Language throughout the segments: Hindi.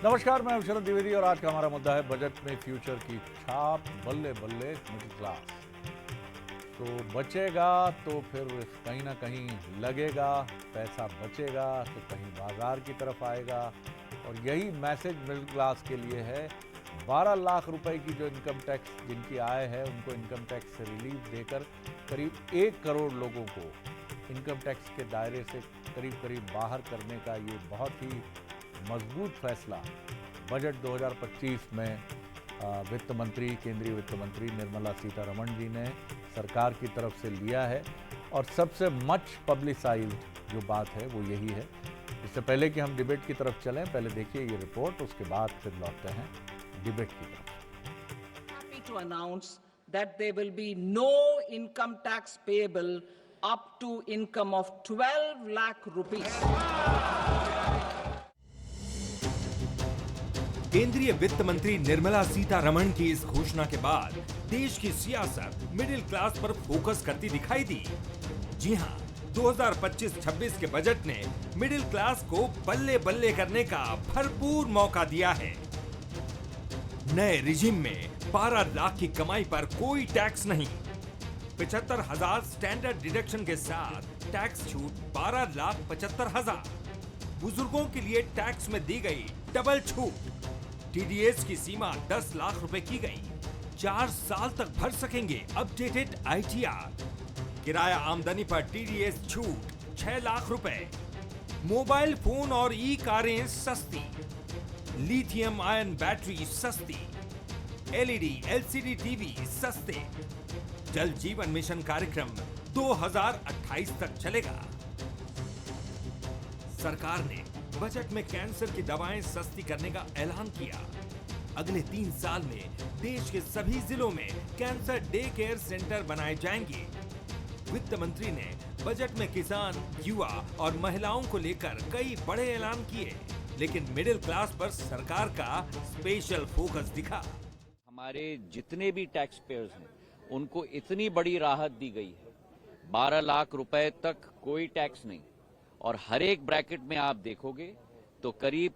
नमस्कार, मैं शरद द्विवेदी और आज का हमारा मुद्दा है बजट में फ्यूचर की छाप। बल्ले बल्ले मिडिल क्लास तो बचेगा तो फिर कहीं ना कहीं लगेगा, पैसा बचेगा तो कहीं बाजार की तरफ आएगा। और यही मैसेज मिडिल क्लास के लिए है। 12 लाख रुपए की जो इनकम टैक्स जिनकी आय है उनको इनकम टैक्स से रिलीफ देकर करीब 1 करोड़ लोगों को इनकम टैक्स के दायरे से करीब बाहर करने का ये बहुत ही मजबूत फैसला बजट 2025 में वित्त मंत्री, केंद्रीय वित्त मंत्री निर्मला सीतारमण जी ने सरकार की तरफ से लिया है। और सबसे मच पब्लिसाइज्ड जो बात है वो यही है। इससे पहले कि हम डिबेट की तरफ चलें, पहले देखिए ये रिपोर्ट, उसके बाद फिर लौटते हैं डिबेट की तरफ। Happy to announce that there will be no income tax payable up to income of 12 lakh rupees. केंद्रीय वित्त मंत्री निर्मला सीतारमण की इस घोषणा के बाद देश की सियासत मिडिल क्लास पर फोकस करती दिखाई दी। जी हां, 2025-26 के बजट ने मिडिल क्लास को बल्ले बल्ले करने का भरपूर मौका दिया है। नए रिजिम में 12 लाख की कमाई पर कोई टैक्स नहीं, 75,000 स्टैंडर्ड डिडक्शन के साथ टैक्स छूट 12,75,000। बुजुर्गों के लिए टैक्स में दी गई डबल छूट। टीडीएस की सीमा 10 लाख रुपए की गई। 4 साल तक भर सकेंगे अपडेटेड आईटीआर। किराया आमदनी पर टीडीएस छूट 6 लाख रुपए। मोबाइल फोन और ई कारें सस्ती। लिथियम आयन बैटरी सस्ती। एलईडी एलसीडी टीवी सस्ते। जल जीवन मिशन कार्यक्रम 2028 तक चलेगा। सरकार ने बजट में कैंसर की दवाएं सस्ती करने का ऐलान किया। अगले 3 साल में देश के सभी जिलों में कैंसर डे केयर सेंटर बनाए जाएंगे। वित्त मंत्री ने बजट में किसान, युवा और महिलाओं को लेकर कई बड़े ऐलान किए, लेकिन मिडिल क्लास पर सरकार का स्पेशल फोकस दिखा। हमारे जितने भी टैक्स पेयर्स हैं उनको इतनी बड़ी राहत दी गई है, 12 लाख रुपए तक कोई टैक्स नहीं। और हर एक ब्रैकेट में आप देखोगे तो करीब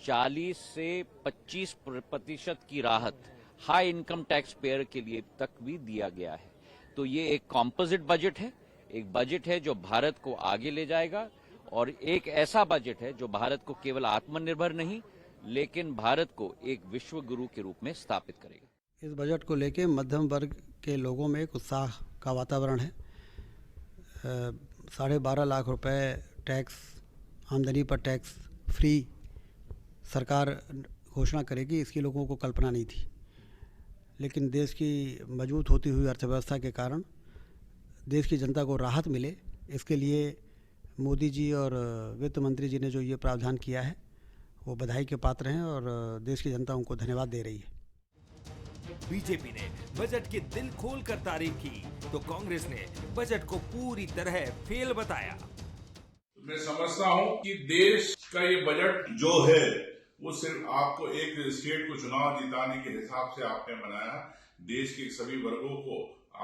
40 से 25% की राहत हाई इनकम टैक्स पेयर के लिए तक भी दिया गया है। तो ये एक कॉम्पोजिट बजट है, एक बजट है जो भारत को आगे ले जाएगा और एक ऐसा बजट है जो भारत को केवल आत्मनिर्भर नहीं लेकिन भारत को एक विश्व गुरु के रूप में स्थापित करेगा। इस बजट को लेके मध्यम वर्ग के लोगों में एक उत्साह का वातावरण है। 12.5 लाख रुपए टैक्स, आमदनी पर टैक्स फ्री सरकार घोषणा करेगी, इसकी लोगों को कल्पना नहीं थी। लेकिन देश की मजबूत होती हुई अर्थव्यवस्था के कारण देश की जनता को राहत मिले, इसके लिए मोदी जी और वित्त मंत्री जी ने जो ये प्रावधान किया है वो बधाई के पात्र हैं और देश की जनता उनको धन्यवाद दे रही है। बीजेपी ने बजट की दिल खोलकर तारीफ की तो कांग्रेस ने बजट को पूरी तरह फेल बताया। मैं समझता हूं कि देश का ये बजट जो है वो सिर्फ आपको एक स्टेट को चुनाव जिताने के हिसाब से आपने बनाया। देश के सभी वर्गों को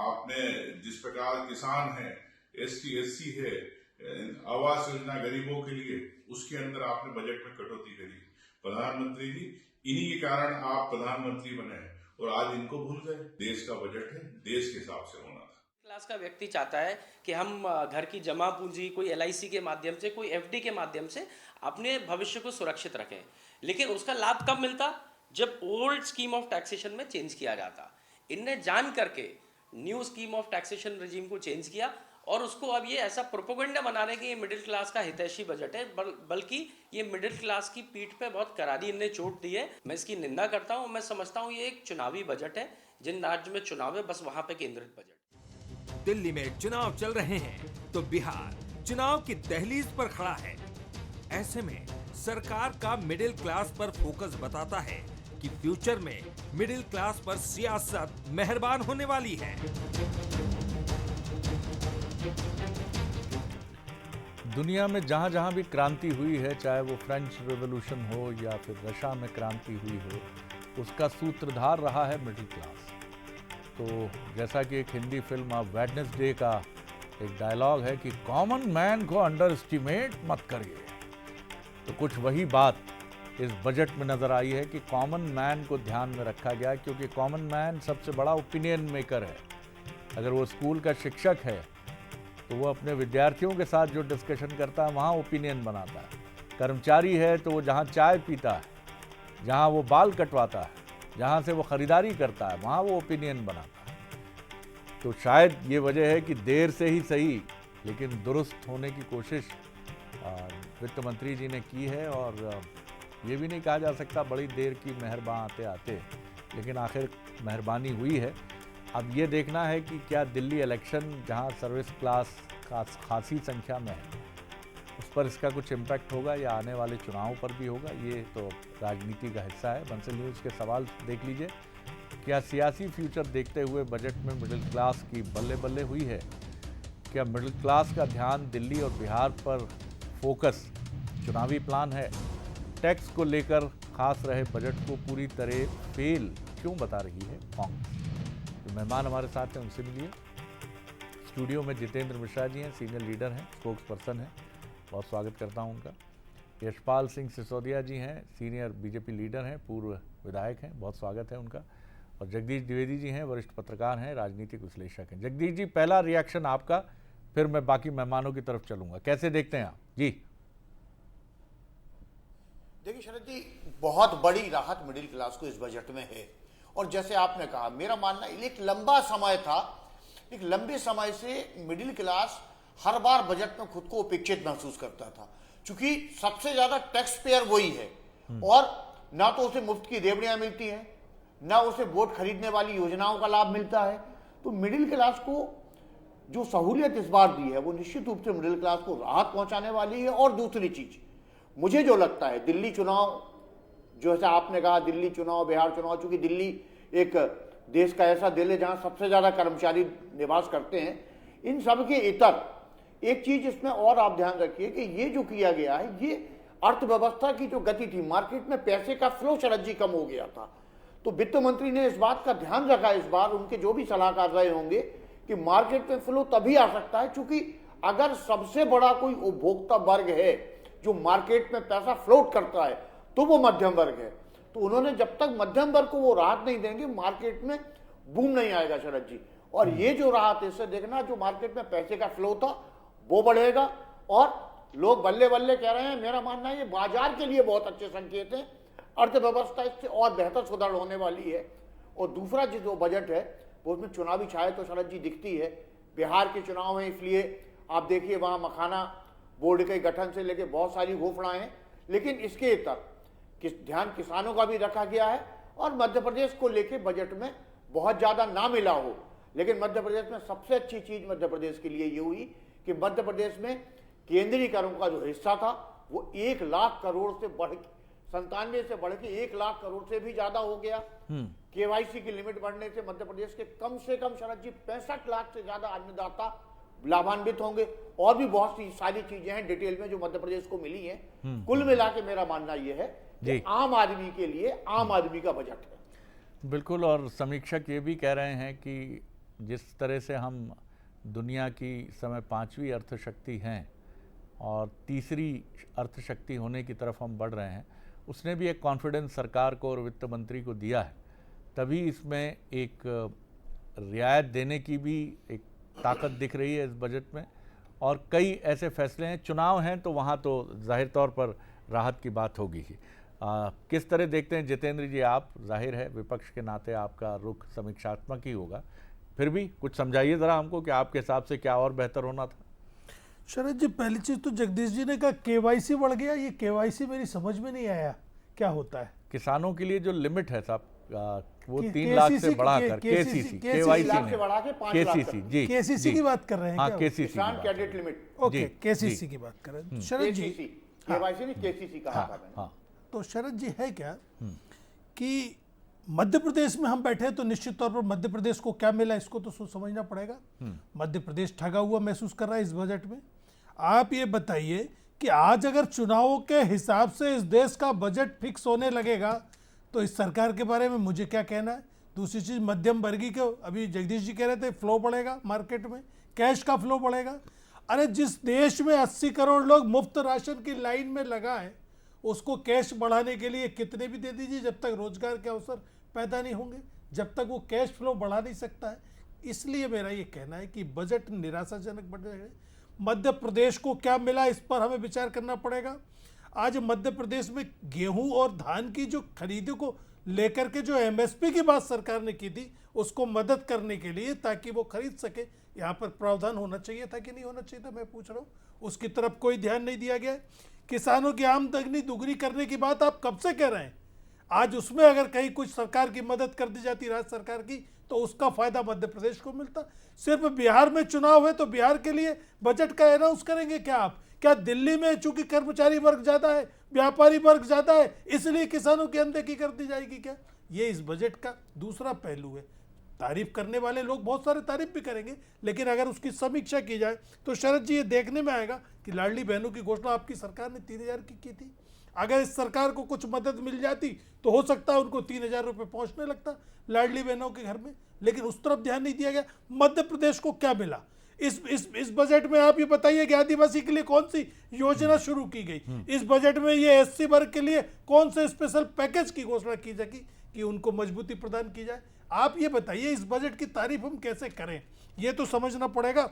आपने, जिस प्रकार किसान है, एसटी एससी है, आवास योजना गरीबों के लिए, उसके अंदर आपने बजट में कटौती करी। प्रधानमंत्री जी, इन्हीं के कारण आप प्रधानमंत्री बने और आज इनको भूल गए। देश का बजट है, देश के हिसाब से होना था। क्लास का व्यक्ति चाहता है कि हम घर की जमा पूंजी कोई एलआईसी के माध्यम से, कोई एफडी के माध्यम से अपने भविष्य को सुरक्षित रखें, लेकिन उसका लाभ कब मिलता? जब ओल्ड स्कीम ऑफ टैक्सेशन में चेंज किया जाता। इनने जान करके new scheme of taxation regime को चेंज किया और उसको अब ये ऐसा प्रोपेगेंडा बना रहे कि ये मिडिल क्लास का हितैषी बजट है, बल्कि ये मिडिल क्लास की पीठ पे बहुत करारी इनने चोट दी है। मैं इसकी निंदा करता हूँ। मैं समझता हूँ ये एक चुनावी बजट है। जिन राज्य में चुनाव है बस वहां पे केंद्रित बजट। दिल्ली में चुनाव चल रहे हैं तो बिहार चुनाव की दहलीज पर खड़ा है। ऐसे में सरकार का मिडिल क्लास पर फोकस बताता है कि फ्यूचर में मिडिल क्लास पर सियासत मेहरबान होने वाली है। दुनिया में जहाँ जहाँ भी क्रांति हुई है, चाहे वो फ्रेंच रेवोल्यूशन हो या फिर रशिया में क्रांति हुई हो, उसका सूत्रधार रहा है मिडिल क्लास। तो जैसा कि एक हिंदी फिल्म वेडनेसडे का एक डायलॉग है कि कॉमन मैन को अंडर एस्टिमेट मत करिए, तो कुछ वही बात इस बजट में नज़र आई है कि कॉमन मैन को ध्यान में रखा गया, क्योंकि कॉमन मैन सबसे बड़ा ओपिनियन मेकर है। अगर वो स्कूल का शिक्षक है तो वो अपने विद्यार्थियों के साथ जो डिस्कशन करता है वहाँ ओपिनियन बनाता है। कर्मचारी है तो वो जहाँ चाय पीता है, जहाँ वो बाल कटवाता है, जहाँ से वो ख़रीदारी करता है, वहाँ वो ओपिनियन बनाता है। तो शायद ये वजह है कि देर से ही सही लेकिन दुरुस्त होने की कोशिश वित्त मंत्री जी ने की है। और ये भी नहीं कहा जा सकता बड़ी देर की मेहरबान आते आते, लेकिन आखिर मेहरबानी हुई है। अब ये देखना है कि क्या दिल्ली इलेक्शन जहाँ सर्विस क्लास खासी संख्या में है उस पर इसका कुछ इम्पैक्ट होगा या आने वाले चुनावों पर भी होगा, ये तो राजनीति का हिस्सा है। बंसल न्यूज़ के सवाल देख लीजिए। क्या सियासी फ्यूचर देखते हुए बजट में मिडिल क्लास की बल्ले बल्ले हुई है? क्या मिडिल क्लास का ध्यान दिल्ली और बिहार पर फोकस चुनावी प्लान है? टैक्स को लेकर खास रहे बजट को पूरी तरह फेल क्यों बता रही है कांग्रेस? जो मेहमान हमारे साथ हैं उनसे मिलिए। स्टूडियो में जितेंद्र मिश्रा जी हैं, सीनियर लीडर हैं, स्पोक्स पर्सन हैं, बहुत स्वागत करता हूं उनका। यशपाल सिंह सिसोदिया जी हैं, सीनियर बीजेपी लीडर हैं, पूर्व विधायक हैं, बहुत स्वागत है उनका। और जगदीश द्विवेदी जी हैं, वरिष्ठ पत्रकार हैं, राजनीतिक विश्लेषक हैं। जगदीश जी, पहला रिएक्शन आपका, फिर मैं बाकी मेहमानों की तरफ चलूंगा। कैसे देखते हैं आप जी? देखिए शरद जी, बहुत बड़ी राहत मिडिल क्लास को इस बजट में है। और जैसे आपने कहा, मेरा मानना एक लंबा समय था, एक लंबे समय से मिडिल क्लास हर बार बजट में खुद को उपेक्षित महसूस करता था, क्योंकि सबसे ज्यादा टैक्स पेयर वही है और ना तो उसे मुफ्त की रेवड़ियां मिलती हैं, ना उसे वोट खरीदने वाली योजनाओं का लाभ मिलता है। तो मिडिल क्लास को जो सहूलियत इस बार दी है वो निश्चित रूप से मिडिल क्लास को राहत पहुंचाने वाली है। और दूसरी चीज मुझे जो लगता है, दिल्ली चुनाव, जो ऐसा आपने कहा दिल्ली चुनाव, बिहार चुनाव, चूंकि दिल्ली एक देश का ऐसा दिल है जहां सबसे ज्यादा कर्मचारी निवास करते हैं, इन सब के इतर एक चीज इसमें और आप ध्यान रखिए कि ये जो किया गया है, ये अर्थव्यवस्था की जो गति थी, मार्केट में पैसे का फ्लो शरद जी कम हो गया था। तो वित्त मंत्री ने इस बात का ध्यान रखा इस बार, उनके जो भी सलाहकार रहे होंगे, कि मार्केट में फ्लो तभी आ सकता है क्योंकि अगर सबसे बड़ा कोई उपभोक्ता वर्ग है जो मार्केट में पैसा फ्लोट करता है तो वो मध्यम वर्ग है। तो उन्होंने जब तक मध्यम वर्ग को वो राहत नहीं देंगे, मार्केट में बूम नहीं आएगा शरद जी। और ये जो राहत, इससे देखना जो मार्केट में पैसे का फ्लो था वो बढ़ेगा और लोग बल्ले बल्ले कह रहे हैं। मेरा मानना है ये बाजार के लिए बहुत अच्छे संकेत हैं, अर्थव्यवस्था इससे और बेहतर सुधार होने वाली है। और दूसरा जो बजट है वो उसमें चुनावी छाया तो शरद जी दिखती है। बिहार के चुनाव है, इसलिए आप देखिए वहां मखाना बोर्ड के गठन से लेकर बहुत सारी घोषणाएं हैं, लेकिन इसके तक ध्यान किसानों का भी रखा गया है। और मध्य प्रदेश को लेकर बजट में बहुत ज्यादा ना मिला हो, लेकिन मध्य प्रदेश में सबसे अच्छी चीज मध्य प्रदेश के लिए ये हुई कि मध्य प्रदेश में केंद्रीय करों का जो हिस्सा था वो 1 लाख करोड़ से बढ़ के 97 से बढ़ के 1 लाख करोड़ से भी ज्यादा हो गया। केवाईसी की लिमिट बढ़ने से मध्य प्रदेश के कम से कम शरद जी 65 लाख से ज्यादा अन्नदाता लाभान्वित होंगे। और भी बहुत सी सारी चीजें हैं डिटेल में जो मध्य प्रदेश को मिली हैं। कुल मिला के मेरा मानना यह है कि आम आदमी के लिए आम आदमी का बजट है। बिल्कुल। और समीक्षक ये भी कह रहे हैं कि जिस तरह से हम दुनिया की समय 5वीं अर्थशक्ति हैं और तीसरी अर्थशक्ति होने की तरफ हम बढ़ रहे हैं, उसने भी एक कॉन्फिडेंस सरकार को और वित्त मंत्री को दिया है। तभी इसमें एक रियायत देने की भी एक ताकत दिख रही है इस बजट में। और कई ऐसे फैसले हैं, चुनाव हैं तो वहाँ तो जाहिर तौर पर राहत की बात होगी ही। किस तरह देखते हैं जितेंद्र जी आप? जाहिर है विपक्ष के नाते आपका रुख समीक्षात्मक ही होगा, फिर भी कुछ समझाइए ज़रा हमको कि आपके हिसाब से क्या और बेहतर होना था। शरद जी, पहली चीज़ तो जगदीश जी ने कहा केवाईसी बढ़ गया। ये केवाईसी मेरी समझ में नहीं आया क्या होता है। किसानों के लिए जो लिमिट है साहब वो 3 लाख से बढ़ाकर केसीसी, केवाईसी से बढ़ा के 5 लाख केसीसी, जी केसीसी की बात कर रहे हैं। हाँ, केसीसी किसान क्रेडिट लिमिट, ओके, केसीसी की बात कर रहे हैं शरद जी। केवाईसी नहीं, केसीसी कहा था मैंने। तो शरद जी है क्या कि मध्य प्रदेश में हम बैठे हैं तो निश्चित तौर पर मध्य प्रदेश को क्या मिला इसको तो समझना पड़ेगा। मध्य प्रदेश ठगा हुआ महसूस कर रहा है इस बजट में। आप ये बताइए कि आज अगर चुनावों के हिसाब से इस देश का बजट फिक्स होने लगेगा तो इस सरकार के बारे में मुझे क्या कहना है। दूसरी चीज, मध्यम वर्गीय को अभी जगदीश जी कह रहे थे फ्लो बढ़ेगा, मार्केट में कैश का फ्लो बढ़ेगा। अरे जिस देश में 80 करोड़ लोग मुफ्त राशन की लाइन में लगा है उसको कैश बढ़ाने के लिए कितने भी दे दीजिए, जब तक रोजगार के अवसर पैदा नहीं होंगे, जब तक वो कैश फ्लो बढ़ा नहीं सकता है। इसलिए मेरा ये कहना है कि बजट निराशाजनक बजट है। मध्य प्रदेश को क्या मिला, इस पर हमें विचार करना पड़ेगा। आज मध्य प्रदेश में गेहूं और धान की जो खरीदी को लेकर के जो एमएसपी की बात सरकार ने की थी, उसको मदद करने के लिए ताकि वो खरीद सके, यहाँ पर प्रावधान होना चाहिए था कि नहीं होना चाहिए था, मैं पूछ रहा हूँ। उसकी तरफ कोई ध्यान नहीं दिया गया है। किसानों की आमदनी दुगनी करने की बात आप कब से कह रहे हैं? आज उसमें अगर कहीं कुछ सरकार की मदद कर दी जाती, राज्य सरकार की, तो उसका फायदा मध्य प्रदेश को मिलता। सिर्फ बिहार में चुनाव है तो बिहार के लिए बजट का अनाउंस करेंगे क्या आप? क्या दिल्ली में चूंकि कर्मचारी वर्ग ज्यादा है, व्यापारी वर्ग ज्यादा है, इसलिए किसानों की अनदेखी कर दी जाएगी क्या? ये इस बजट का दूसरा पहलू है। तारीफ करने वाले लोग बहुत सारे तारीफ भी करेंगे, लेकिन अगर उसकी समीक्षा की जाए तो शरद जी ये देखने में आएगा कि लाडली बहनों की घोषणा आपकी सरकार ने 3,000 की थी। अगर इस सरकार को कुछ मदद मिल जाती तो हो सकता है उनको 3,000 रुपये पहुंचने लगता लाडली बहनों के घर में, लेकिन उस तरफ ध्यान नहीं दिया गया। मध्य प्रदेश को क्या मिला इस बजट में? आप ये बताइए कि आदिवासी के लिए कौन सी योजना शुरू की गई? इस बजट में ये एससी वर्ग के लिए कौन से स्पेशल पैकेज की घोषणा की जाएगी कि उनको मजबूती प्रदान की जाए? आप ये बताइए, इस बजट की तारीफ हम कैसे करें, ये तो समझना पड़ेगा।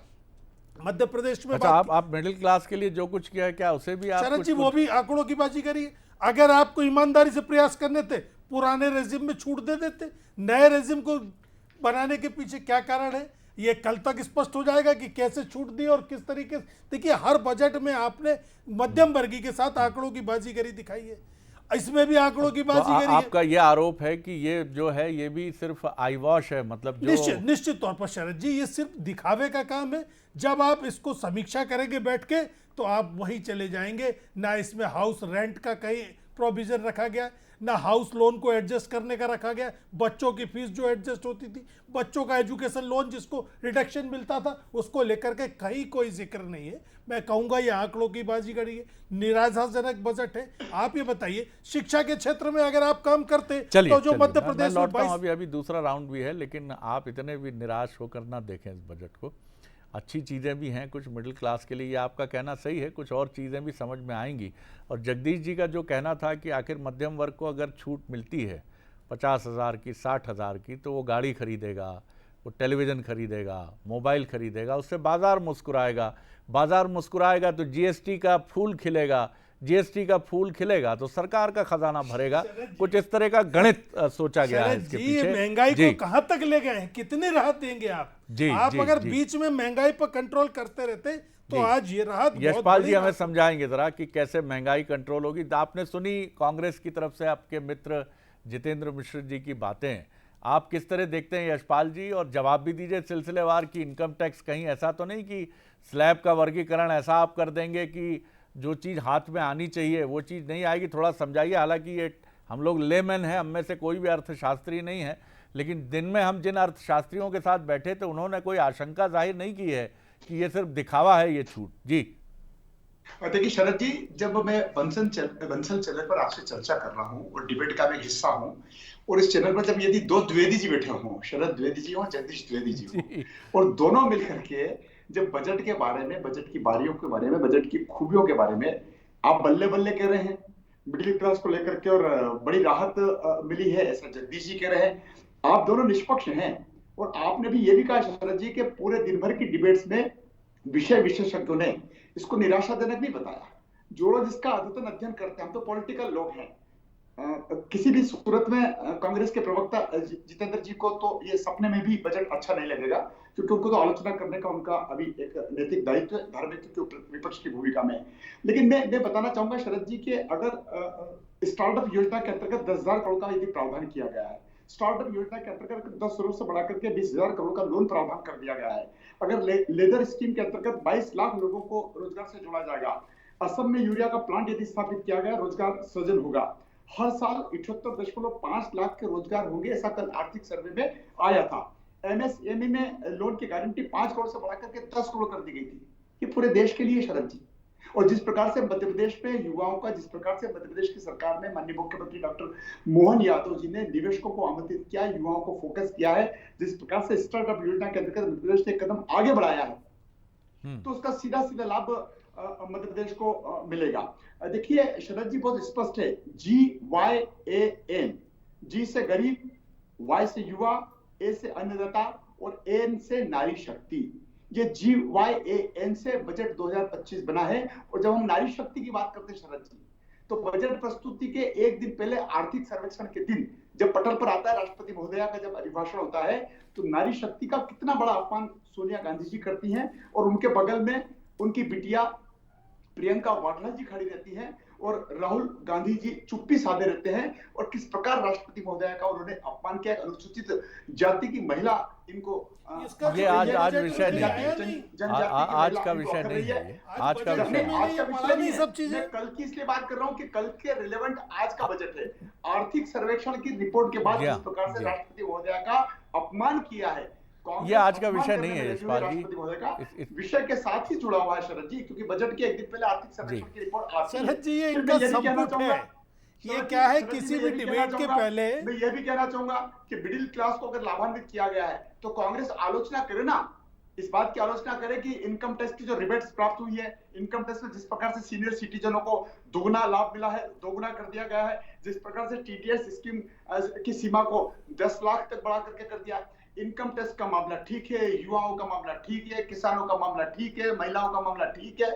मध्य प्रदेश में अच्छा, आप मिडिल क्लास के लिए जो कुछ किया है, क्या उसे भी आप शरद जी वो भी आंकड़ों की बाजी करिए। अगर आपको ईमानदारी से प्रयास करने थे, पुराने रेजिम में छूट दे देते। नए रेजिम को बनाने के पीछे क्या कारण है, ये कल तक स्पष्ट हो जाएगा कि कैसे छूट दी और किस तरीके से। देखिए, हर बजट में आपने मध्यम वर्गीय के साथ आंकड़ों की बाजीगरी दिखाई है, इसमें भी आंकड़ों की बाजीगरी है। आपका ये आरोप है कि ये जो है ये भी सिर्फ आई वॉश है, मतलब जो निश्चित तौर पर शरद जी ये सिर्फ दिखावे का काम है। जब आप इसको समीक्षा करेंगे बैठ के तो आप वहीं चले जाएंगे। ना इसमें हाउस रेंट का कहीं प्रोविजन रखा गया, ना हाउस लोन को एडजस्ट करने का रखा गया। बच्चों की फीस जो एडजस्ट होती थी, बच्चों का एजुकेशन लोन जिसको रिडक्शन मिलता था, उसको लेकर के कहीं कोई जिक्र नहीं है। मैं कहूंगा ये आंकड़ों की बाजीगरी है, निराशाजनक बजट है। आप ये बताइए, शिक्षा के क्षेत्र में अगर आप काम करते तो जो मध्य प्रदेश में अभी दूसरा राउंड भी है, लेकिन आप इतने भी निराश होकर ना देखें इस बजट को। अच्छी चीज़ें भी हैं कुछ मिडिल क्लास के लिए, ये आपका कहना सही है, कुछ और चीज़ें भी समझ में आएंगी। और जगदीश जी का जो कहना था कि आखिर मध्यम वर्ग को अगर छूट मिलती है 50,000 की, 60,000 की, तो वो गाड़ी खरीदेगा, वो टेलीविज़न खरीदेगा, मोबाइल खरीदेगा, उससे बाज़ार मुस्कुराएगा। बाज़ार मुस्कुराएगा तो जीएसटी का फूल खिलेगा, जीएसटी का फूल खिलेगा तो सरकार का खजाना भरेगा। कुछ इस तरह का गणित सोचा गया है इसके पीछे। महंगाई को कहां तक ले गए हैं, कितनी राहत देंगे आप? अगर बीच में महंगाई पर कंट्रोल करते रहते तो आज ये राहत। यशपाल जी हमें समझाएंगे जरा कि कैसे महंगाई कंट्रोल होगी। आपने सुनी कांग्रेस की तरफ से आपके मित्र जितेंद्र मिश्र जी की बातें, आप किस तरह देखते हैं यशपाल जी? और जवाब भी दीजिए सिलसिलेवार की इनकम टैक्स कहीं ऐसा तो नहीं कि स्लैब का वर्गीकरण ऐसा आप कर देंगे कि जो चीज़ हाथ में आनी चाहिए वो चीज़ नहीं आएगी? थोड़ा समझाइए। हालांकि ये हम लोग लेमैन हैं, हम में से कोई भी अर्थशास्त्री नहीं है, लेकिन दिन में हम जिन अर्थशास्त्रियों के साथ बैठे थे उन्होंने कोई आशंका जाहिर नहीं की है कि ये सिर्फ दिखावा है ये छूट। जी देखिए शरद जी, जब मैं बंसल चैनल पर आपसे चर्चा कर रहा हूँ और डिबेट का मैं हिस्सा हूँ, और इस चैनल पर जब यदि दो द्विवेदी जी बैठे हों, शरद द्विवेदी जी और जगदीश द्विवेदी जी हों, और दोनों मिलकर के जब बजट के बारे में, बजट की बारियों के बारे में, बजट की खूबियों के बारे में आप बल्ले बल्ले कह रहे हैं, मिडिल क्लास को लेकर के, और बड़ी राहत मिली है ऐसा जगदीश जी कह रहे हैं। आप दोनों निष्पक्ष हैं, और आपने भी ये भी कहा शरद जी के पूरे दिन भर की डिबेट्स में विषय विशेषज्ञों ने इसको निराशाजनक नहीं बताया। जोड़ो जिसका अद्यतन अध्ययन करते हैं, हम तो पॉलिटिकल लोग हैं। किसी भी सूरत में कांग्रेस के प्रवक्ता जितेंद्र जी को तो ये सपने में भी बजट अच्छा नहीं लगेगा, क्योंकि उनको तो आलोचना करने का उनका अभी एक नैतिक दायित्व धार्मिक के विपक्ष की भूमिका में। लेकिन मैं बताना चाहूंगा शरद जी के, अगर स्टार्टअप योजना के अंतर्गत 10,000 करोड़ का यदि प्रावधान किया गया है, स्टार्टअप योजना के अंतर्गत 10 करोड़ से बढ़ाकर के 20,000 करोड़ का लोन प्रावधान कर दिया गया है। अगर लेदर स्कीम के अंतर्गत 22 लाख लोगों को रोजगार से जोड़ा जाएगा। असम में यूरिया का प्लांट यदि स्थापित किया गया, रोजगार सृजन होगा। हर साल 78.5 लाख के रोजगार होंगे, ऐसा कल आर्थिक सर्वे में आया था। एमएसएमई में लोन की गारंटी 5 करोड़ से बढ़ाकर के 10 करोड़ कर दी गई थी। ये पूरे देश के लिए शरद जी। और जिस प्रकार से मध्य प्रदेश में युवाओं का, जिस प्रकार से मध्य प्रदेश की सरकार में माननीय मुख्यमंत्री डॉक्टर मोहन यादव जी ने निवेशकों को आमंत्रित किया, युवाओं को फोकस किया है, जिस प्रकार से स्टार्टअप योजना के अंतर्गत मध्य प्रदेश ने कदम आगे बढ़ाया है, तो उसका सीधा सीधा लाभ मध्य प्रदेश को मिलेगा। देखिए शरद जी बहुत स्पष्ट है, GYAN, जी से गरीब, Y से युवा, A से अन्नदाता और AN से नारी शक्ति। ये GYAN से बजट 2025 बना है। और जब हम नारी शक्ति की बात करते हैं शरद जी, तो बजट प्रस्तुति के एक दिन पहले आर्थिक सर्वेक्षण के दिन जब पटल पर आता है राष्ट्रपति महोदया का जब अभिभाषण होता है, तो नारी शक्ति का कितना बड़ा अपमान सोनिया गांधी जी करती हैं और उनके बगल में उनकी बिटिया प्रियंका वाड्रा जी खड़ी रहती हैं और राहुल गांधी जी चुप्पी साधे रहते हैं। और किस प्रकार राष्ट्रपति महोदया का उन्होंने अपमान किया, अनुसूचित जाति की महिला इनको ये आज विषय नहीं है, आज का विषय नहीं है, आज का विषय नहीं, सब चीजें कल की इसलिए बात कर रहा हूँ कि कल के रिलेवेंट आज का बजट है। आर्थिक सर्वेक्षण की रिपोर्ट के बाद जिस प्रकार से राष्ट्रपति महोदया का अपमान किया है, ये आज का विषय नहीं है यशपाल जी, विषय के साथ ही जुड़ा हुआ है शरद जी, क्योंकि बजट के एक दिन पहले आर्थिक सर्वेक्षण की रिपोर्ट आती है। शरद जी ये इनका संपुट है, ये क्या है, किसी भी डिबेट के पहले मैं ये भी कहना चाहूंगा कि मिडिल क्लास को अगर लाभान्वित किया गया है तो कांग्रेस आलोचना करे ना, इस बात की आलोचना करे कि इनकम टैक्स की जो रिबेट्स प्राप्त हुई है, इनकम टैक्स में जिस प्रकार से सीनियर सिटीजनों को दोगुना लाभ मिला है, दोगुना कर दिया गया है, जिस प्रकार से TDS स्कीम की सीमा को 10 लाख तक बढ़ा करके कर दिया। इनकम टैक्स का मामला ठीक है, युवाओं का मामला ठीक है, किसानों का मामला ठीक है, महिलाओं का मामला ठीक है।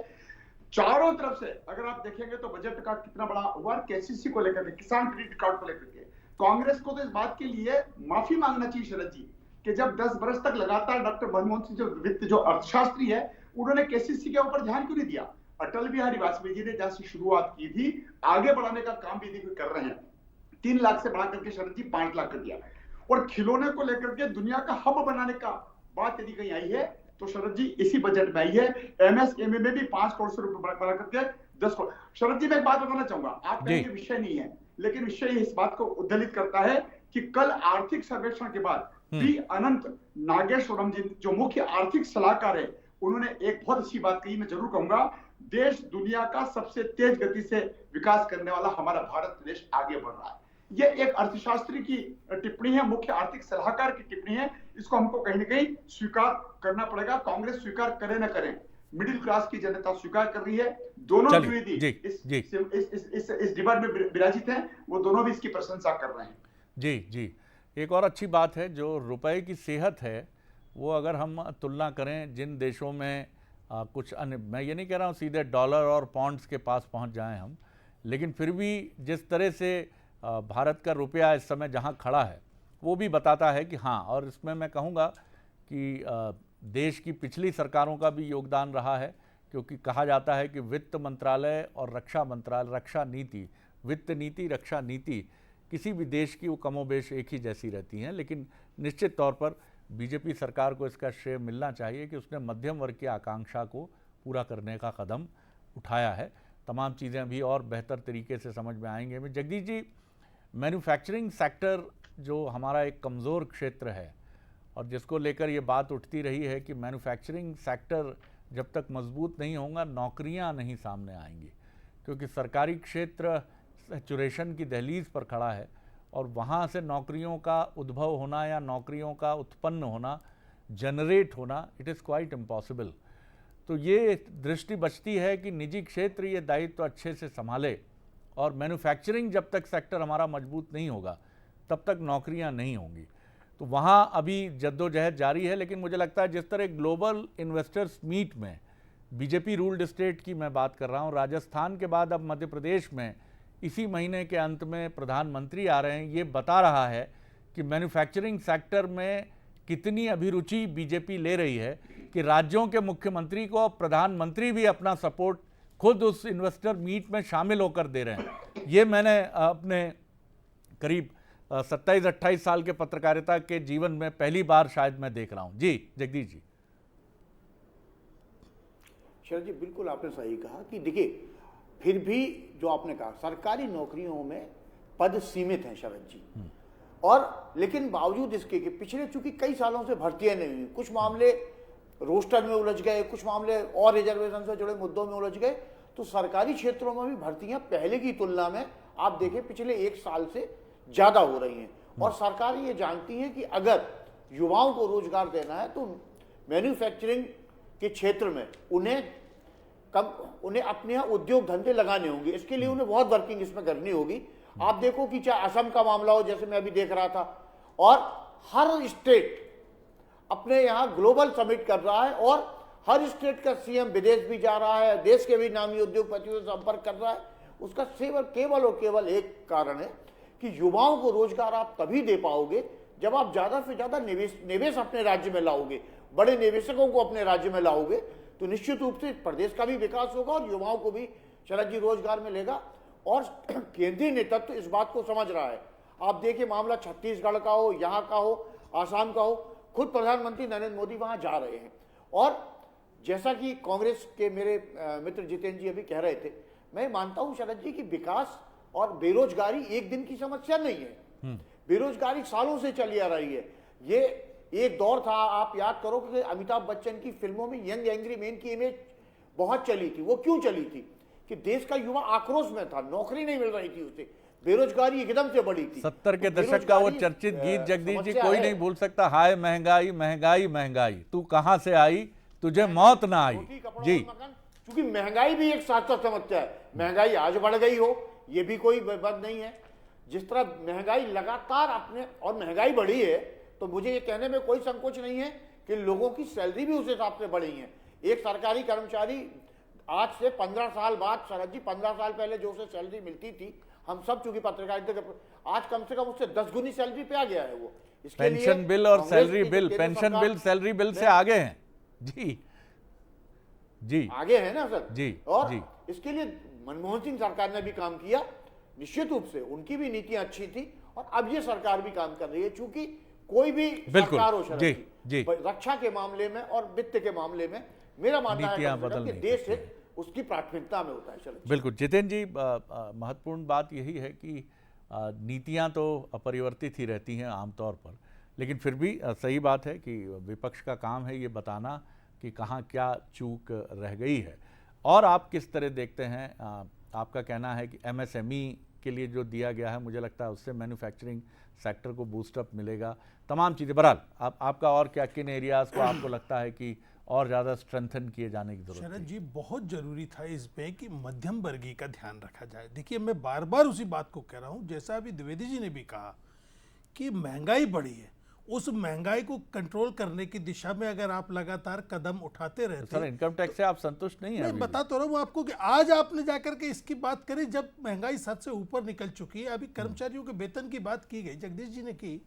चारों तरफ से अगर आप देखेंगे तो बजट का कितना बड़ा हुआ, KCC को लेकर के, किसान क्रेडिट कार्ड को लेकर के कांग्रेस को तो इस बात के लिए माफी मांगना चाहिए शरद जी कि जब 10 बरस तक लगातार डॉक्टर मनमोहन सिंह जो अर्थशास्त्री है, उन्होंने KCC के ऊपर ध्यान क्यों नहीं दिया। अटल बिहारी वाजपेयी जी ने जहां से शुरुआत की थी, आगे बढ़ाने का काम भी कर रहे हैं। 3 लाख से बढ़ा करके शरद जी 5 लाख कर दिया। और खिलौने को लेकर के दुनिया का हब बनाने का बात यदि कहीं आई है तो शरद जी इसी बजट में आई है। MSME में भी 5 करोड़ से रुपए बढ़ा करके 10 करोड़। शरद जी मैं एक बात बताना चाहूंगा, आप कहेंगे विषय नहीं है, लेकिन विषय इस बात को उद्दलित करता है कि कल आर्थिक सर्वेक्षण के बाद पी अनंत नागेश्वरम जी जो मुख्य आर्थिक सलाहकार है, उन्होंने एक बहुत अच्छी बात कही, मैं जरूर कहूंगा, देश दुनिया का सबसे तेज गति से विकास करने वाला हमारा भारत देश आगे बढ़ रहा है। ये एक अर्थशास्त्री की टिप्पणी है, मुख्य आर्थिक सलाहकार की टिप्पणी है, इसको हमको कहीं ना कहीं स्वीकार करना पड़ेगा। कांग्रेस स्वीकार करे न करे, मिडिल क्लास की जनता स्वीकार कर रही है। दोनों द्विवेदी इस डिबेट में विराजित हैं, वो दोनों भी इसकी प्रशंसा कर रहे हैं। जी जी, एक और अच्छी बात है, जो रुपए की सेहत है वो अगर हम तुलना करें जिन देशों में कुछ अन्य, मैं ये नहीं कह रहा हूँ सीधे डॉलर और पॉन्ड्स के पास पहुँच जाएं हम, लेकिन फिर भी जिस तरह से भारत का रुपया इस समय जहाँ खड़ा है वो भी बताता है कि हाँ। और इसमें मैं कहूँगा कि देश की पिछली सरकारों का भी योगदान रहा है, क्योंकि कहा जाता है कि वित्त मंत्रालय और रक्षा मंत्रालय, रक्षा नीति, वित्त नीति, रक्षा नीति किसी भी देश की वो कमोबेश एक ही जैसी रहती हैं। लेकिन निश्चित तौर पर बीजेपी सरकार को इसका श्रेय मिलना चाहिए कि उसने मध्यम वर्ग की आकांक्षा को पूरा करने का कदम उठाया है। तमाम चीज़ें अभी और बेहतर तरीके से समझ में आएंगे। मैं जगदीश जी, मैन्युफैक्चरिंग सेक्टर जो हमारा एक कमज़ोर क्षेत्र है और जिसको लेकर ये बात उठती रही है कि मैन्युफैक्चरिंग सेक्टर जब तक मजबूत नहीं होगा नौकरियां नहीं सामने आएंगी, क्योंकि सरकारी क्षेत्र सैचुरेशन की दहलीज पर खड़ा है और वहाँ से नौकरियों का उद्भव होना या नौकरियों का उत्पन्न होना, जनरेट होना, इट इज़ क्वाइट इम्पॉसिबल। तो ये दृष्टि बचती है कि निजी क्षेत्र ये दायित्व तो अच्छे से संभाले और मैन्युफैक्चरिंग जब तक सेक्टर हमारा मजबूत नहीं होगा तब तक नौकरियां नहीं होंगी। तो वहाँ अभी जद्दोजहद जारी है। लेकिन मुझे लगता है जिस तरह ग्लोबल इन्वेस्टर्स मीट में बीजेपी रूल्ड स्टेट की मैं बात कर रहा हूँ, राजस्थान के बाद अब मध्य प्रदेश में इसी महीने के अंत में प्रधानमंत्री आ रहे हैं, ये बता रहा है कि मैन्युफैक्चरिंग सेक्टर में कितनी अभिरुचि बीजेपी ले रही है कि राज्यों के मुख्यमंत्री को प्रधानमंत्री भी अपना सपोर्ट खुद उस इन्वेस्टर मीट में शामिल होकर दे रहे हैं। ये मैंने अपने करीब 27-28 साल के पत्रकारिता के जीवन में पहली बार शायद मैं देख रहा हूं। जी जगदीश जी। शरद जी बिल्कुल आपने सही कहा कि देखिए, फिर भी जो आपने कहा सरकारी नौकरियों में पद सीमित हैं शरद जी, और लेकिन बावजूद इसके कि पिछले चूंकि कई सालों से भर्तियां नहीं हुई, कुछ मामले रोस्टर में उलझ गए, कुछ मामले और रिजर्वेशन से जुड़े मुद्दों में उलझ गए, तो सरकारी क्षेत्रों में भी भर्तियां पहले की तुलना में आप देखें पिछले 1 साल से ज्यादा हो रही हैं। और सरकार ये जानती है कि अगर युवाओं को रोजगार देना है तो मैन्युफैक्चरिंग के क्षेत्र में उन्हें उन्हें अपने यहाँ उद्योग धंधे लगाने होंगे। इसके लिए उन्हें बहुत वर्किंग इसमें करनी होगी। आप देखो कि चाहे असम का मामला हो, जैसे मैं अभी देख रहा था, और हर स्टेट अपने यहाँ ग्लोबल समिट कर रहा है और हर स्टेट का सीएम विदेश भी जा रहा है, देश के भी नामी उद्योगपतियों से संपर्क कर रहा है। उसका केवल और केवल एक कारण है कि युवाओं को रोजगार आप तभी दे पाओगे जब आप ज्यादा से ज्यादा निवेश अपने राज्य में लाओगे, बड़े निवेशकों को अपने राज्य में लाओगे, तो निश्चित रूप से प्रदेश का भी विकास होगा और युवाओं को भी शरद जी रोजगार मिलेगा। और केंद्रीय नेतृत्व इस बात को समझ रहा है। आप देखिए, मामला छत्तीसगढ़ का हो, यहाँ का हो, आसाम का हो, खुद प्रधानमंत्री नरेंद्र मोदी वहां जा रहे हैं। और जैसा कि कांग्रेस के मेरे मित्र जितेंद्र जी अभी कह रहे थे, मैं मानता हूं शरद जी कि विकास और बेरोजगारी एक दिन की समस्या नहीं है। बेरोजगारी सालों से चली आ रही है। ये एक दौर था, आप याद करो कि अमिताभ बच्चन की फिल्मों में यंग एंग्री मैन की इमेज बहुत चली थी। वो क्यों चली थी? कि देश का युवा आक्रोश में था, नौकरी नहीं मिल रही थी उसे, बेरोजगारी एकदम से बढ़ी थी। 70 के दशक का वो चर्चित गीत जगदीश जी कोई नहीं भूल सकता, हाय महंगाई महंगाई महंगाई, तू कहां से आई तुझे मौत ना आई। जी, क्योंकि महंगाई भी एक शाश्वत समस्या है। महंगाई आज बढ़ गई हो, ये भी कोई बात नहीं है। जिस तरह महंगाई लगातार अपने और महंगाई बढ़ी है, तो मुझे ये कहने में कोई संकोच नहीं है कि लोगों की सैलरी भी उस हिसाब से बढ़ी है। एक सरकारी कर्मचारी आज से 15 साल बाद, शरद जी 15 साल पहले जो उसे सैलरी मिलती थी, हम सब चूंकि पत्रकारिता के, आज कम से कम उससे 10 गुनी सैलरी पे आ गया है वो। इसके पेंशन बिल और salary bill, pension bill salary bill से आगे हैं। जी जी, आगे है ना सर जी। और जी, इसके लिए मनमोहन सिंह सरकार ने भी काम किया, निश्चित रूप से उनकी भी नीतियां अच्छी थी, और अब ये सरकार भी काम कर रही है। चूंकि कोई भी सरकार हो शरद जी, रक्षा के मामले में और वित्त के मामले में मेरा मानना है कि देश हित उसकी प्राथमिकता में होता है शरद जी। बिल्कुल जितेंद्र जी, महत्वपूर्ण बात यही है कि नीतियां तो अपरिवर्तित ही रहती हैं आमतौर पर, लेकिन फिर भी सही बात है कि विपक्ष का काम है ये बताना कि कहाँ क्या चूक रह गई है। और आप किस तरह देखते हैं, आपका कहना है कि एमएसएमई के लिए जो दिया गया है, मुझे लगता है उससे मैन्युफैक्चरिंग सेक्टर को बूस्टअप मिलेगा, तमाम चीज़ें। बहरहाल आपका और क्या किन एरियाज़ को आपको लगता है कि और ज़्यादा स्ट्रेंथन किए जाने की जरूरत है? शरद जी, बहुत जरूरी था इसमें कि मध्यम वर्गीय का ध्यान रखा जाए। देखिए, मैं बार बार उसी बात को कह रहा हूँ, जैसा अभी द्विवेदी जी ने भी कहा कि महंगाई बढ़ी है, उस महंगाई को कंट्रोल करने की दिशा में अगर आप लगातार कदम उठाते रहते, सर इनकम टैक्स से आप संतुष्ट नहीं है? मैं बता तो रहा हूँ आपको कि आज आपने जाकर के इसकी बात करी जब महंगाई 7 से ऊपर निकल चुकी है। अभी कर्मचारियों के वेतन की बात की गई, जगदीश जी ने की,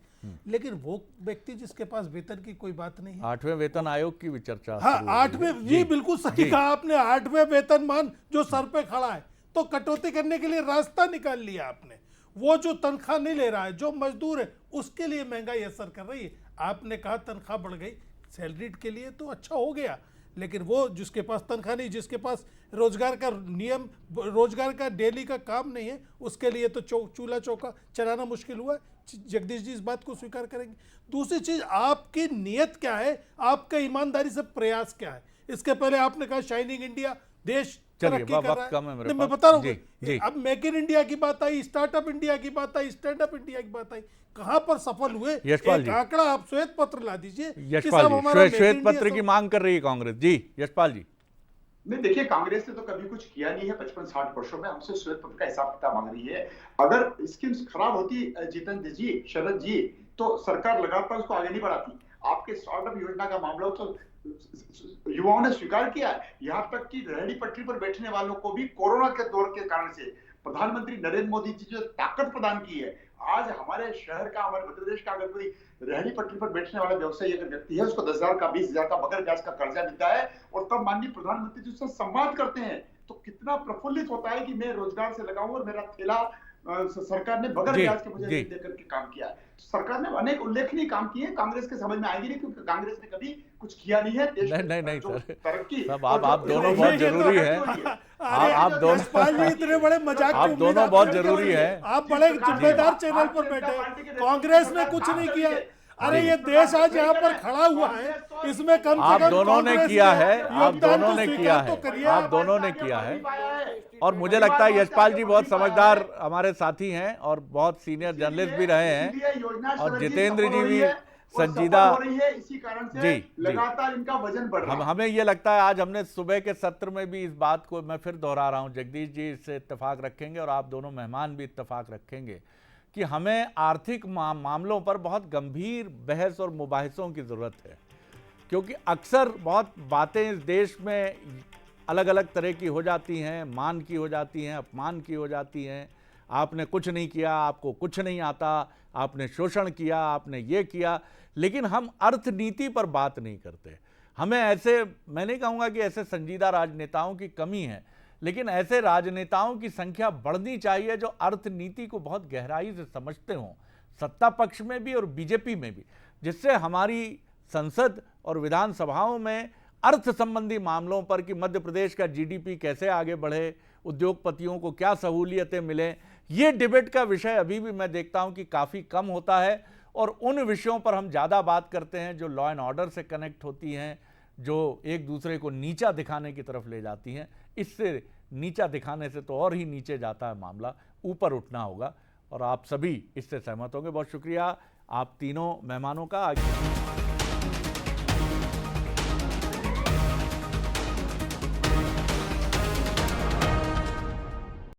लेकिन वो व्यक्ति जिसके पास वेतन की कोई बात नहीं है। 8वें वेतन आयोग की भी चर्चा। हाँ, 8वें, जी बिल्कुल सही कहा आपने, 8वें वेतनमान जो सर पे खड़ा है, तो कटौती करने के लिए रास्ता निकाल लिया आपने। वो जो तनख्वाह नहीं ले रहा है, जो मजदूर है, उसके लिए महंगाई असर कर रही है। आपने कहा तनख्वाह बढ़ गई, सैलरी के लिए तो अच्छा हो गया, लेकिन वो जिसके पास तनख्वाह नहीं, जिसके पास रोजगार का नियम, रोजगार का डेली का काम नहीं है, उसके लिए तो चूल्हा चौका चलाना मुश्किल हुआ। जगदीश जी इस बात को स्वीकार करेंगे। दूसरी चीज, आपकी नीयत क्या है, आपका ईमानदारी से प्रयास क्या है। इसके पहले आपने कहा शाइनिंग इंडिया, देश तरक्की कर रहा है, मैं बता रहा हूँ। अब मेक इन इंडिया की बात आई, स्टार्टअप इंडिया की बात आई, स्टैंड अप इंडिया की बात आई, कहां पर सफल हुए? एक आंकड़ा आप श्वेत पत्र ला दीजिए। यशपाल जी, श्वेत पत्र की मांग कर रही है कांग्रेस। जी यशपाल जी। नहीं, देखिए, कांग्रेस ने तो कभी कुछ किया नहीं है 55-60 वर्षों में, हमसे श्वेत पत्र का हिसाब किताब मांग रही है। अगर स्कीम्स खराब होती जितेंद्र जी, शरद जी, तो सरकार लगातार उसको आगे नहीं बढ़ाती। आपके स्टार्टअप योजना का मामला तो युवाओं ने स्वीकार किया है, यहाँ तक कि रेहड़ी पटरी पर बैठने वालों को भी कोरोना के दौर के कारण से प्रधानमंत्री नरेंद्र मोदी जी जो ताकत प्रदान की है, आज हमारे शहर का, हमारे मध्य प्रदेश का अगर कोई रेहड़ी पटरी पर बैठने वाला व्यवसायी अगर व्यक्ति है, उसको 10,000 का 20,000 का बगैर ब्याज का कर्जा मिलता है, और तब माननीय प्रधानमंत्री जी उससे संवाद करते हैं, तो कितना प्रफुल्लित होता है कि मैं रोजगार से लगाऊं और मेरा ठेला सरकार ने बगैर ब्याज के मुझे देकर के काम किया है। सरकार ने अनेक उल्लेखनीय काम किए, कांग्रेस के समझ में आएंगे नहीं, क्योंकि कांग्रेस ने कभी कुछ किया नहीं है। देश नहीं सर, तरक्की आप दोनों बहुत जरूरी है। आप दोनों इतने बड़े मजाक, आप दोनों बहुत जरूरी है। आप बड़े जिम्मेदार चैनल पर बैठे, कांग्रेस ने कुछ नहीं किया। अरे ये देश आज यहाँ पर खड़ा हुआ है, इसमें कम से कम आप दोनों ने किया है, आप दोनों ने किया है, तो आप दोनों ने किया है। और मुझे लगता है यशपाल जी बहुत समझदार हमारे साथी हैं और बहुत सीनियर जर्नलिस्ट भी रहे हैं, और जितेंद्र जी भी और संजीदा सफल हो रही है, इसी कारण से जी, लगातार इनका वजन बढ़ रहा है। हमें ये लगता है आज हमने सुबह के सत्र में भी इस बात को मैं फिर दोहरा रहा हूं, जगदीश जी इससे इत्तेफाक रखेंगे और आप दोनों मेहमान भी इत्तेफाक रखेंगे कि हमें आर्थिक मामलों पर बहुत गंभीर बहस और मुबाहिसों की ज़रूरत है, क्योंकि अक्सर बहुत बातें इस देश में अलग अलग तरह की हो जाती हैं, मान की हो जाती हैं, अपमान की हो जाती हैं। आपने कुछ नहीं किया, आपको कुछ नहीं आता, आपने शोषण किया, आपने ये किया, लेकिन हम अर्थनीति पर बात नहीं करते। हमें ऐसे, मैं नहीं कहूँगा कि ऐसे संजीदा राजनेताओं की कमी है, लेकिन ऐसे राजनेताओं की संख्या बढ़नी चाहिए जो अर्थनीति को बहुत गहराई से समझते हों, सत्ता पक्ष में भी और बीजेपी में भी, जिससे हमारी संसद और विधानसभाओं में अर्थ संबंधी मामलों पर कि मध्य प्रदेश का जीडीपी कैसे आगे बढ़े, उद्योगपतियों को क्या सहूलियतें मिलें, ये डिबेट का विषय अभी भी मैं देखता हूं कि काफ़ी कम होता है। और उन विषयों पर हम ज़्यादा बात करते हैं जो लॉ एंड ऑर्डर से कनेक्ट होती हैं, जो एक दूसरे को नीचा दिखाने की तरफ ले जाती हैं। इससे नीचा दिखाने से तो और ही नीचे जाता है मामला, ऊपर उठना होगा और आप सभी इससे सहमत होंगे। बहुत शुक्रिया आप तीनों मेहमानों का।